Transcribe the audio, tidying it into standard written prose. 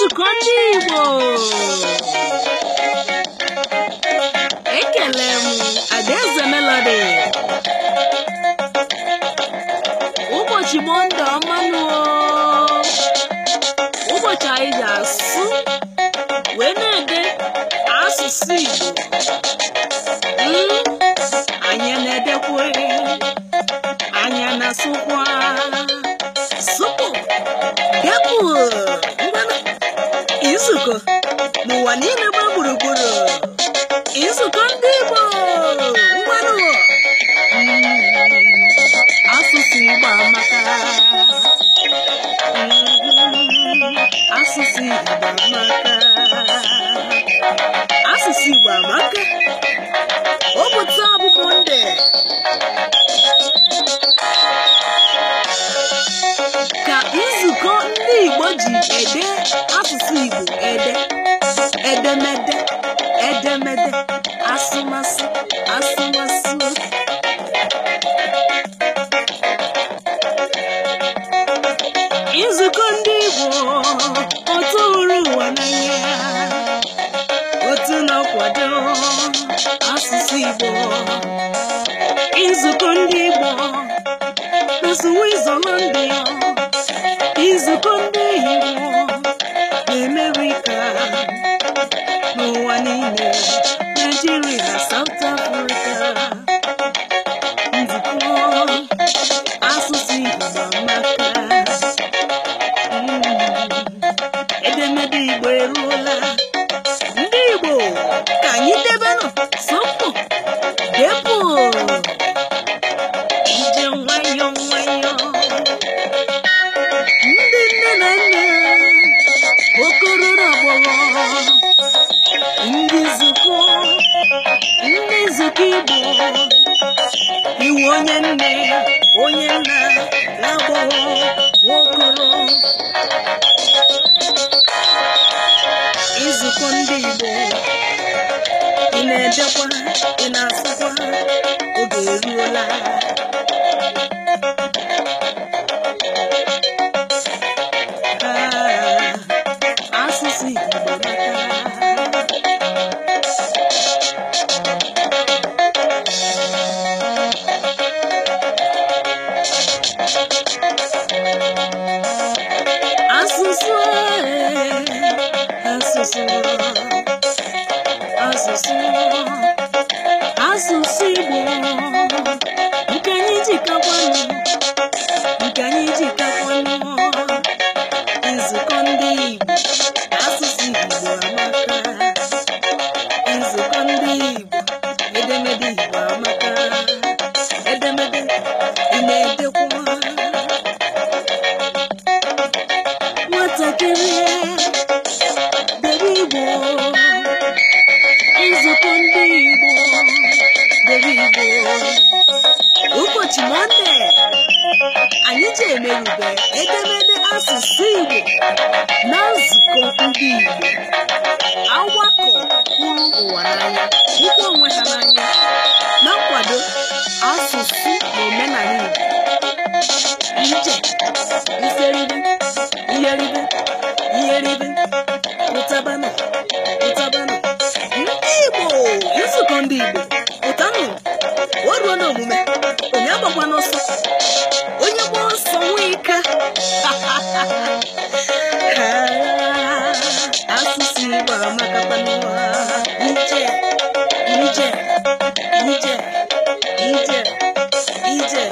nzukọ ndị Igbo. Ekele m Adaeze Melody. Ụbọchị Mọnde ọmanụ, ụbọchị anyị ga-asụ wee na-ede asụsụ Igbo. Anyị na-edekwa, anyị na-asụkwa. Sụpụ depụ nzukọ n'ụwa niile gba gburugburu. Nzukọ ndị Igbo ngwanụ. Asụsụ Igbo amaka. Asụsụ Igbo amaka. Asụsụ Igbo amaka. Ọ bụ taa bụ Mọnde. Ka nzukọ ndị Igbo ji ede asụsụ Igbo edemede, asụmasụ, nzukọ ndị Igbo otu hụrụ ụwa n'anya, otu na-akwado asụsụ Igbo. Nzukọ ndị Igbo n'ụsụwa izọrọ ndị ya. Nzukọ ndị Igbo n'Amerika, n'ụwa niile, Nigeria, South Africa. Nzukọ asụsụ Igbo amaka. Edemede Igbo eruola. Ndị Igbo ka anyị debenụ, sọpụ depụ ije nwayọọ nwayọọ. Ndị nne na nna, okoro na agbọghọ, ndị nzukọ Igbo, iwu onye nne, onye nna, na-agbọghọ, nwokoro. Nzukọ ndị Igbo, ị na-edekwa, ị na-asụkwa, oge eruola. Asụsụ Igbo amaka. Asụsụ Igbo nke anyị ji kakwanụ, nke anyị ji kakwanụ. Nzukọ ndị Igbo, asụsụ Igbo amaka. Nzukọ ndị Igbo, edemede Igbo amaka. Edemede ị na-edekwa. Nwatakịrị debe Igbo. Nzukọ ndị Igbo debe Igbo. Ụbọchị Mọnde anyị ji emerube edemede asụsụ Igbo na nzukọ ndị Igbo. Awakọ hụrụ ụwa n'anya, hụkwa onwe ha n'anya, na nkwado asụsụ na omenala Igbo. Ije, iferibe, iyeribe, ụtabanụ. Ndị Igbo, nzukọ ndị Igbo, ụtanụ, o ruo n'omume, onye agbakwa n'ọsọ, onye gba ọsọ nwee ike. Asụsụ Igbo amakakwanụ. Ije.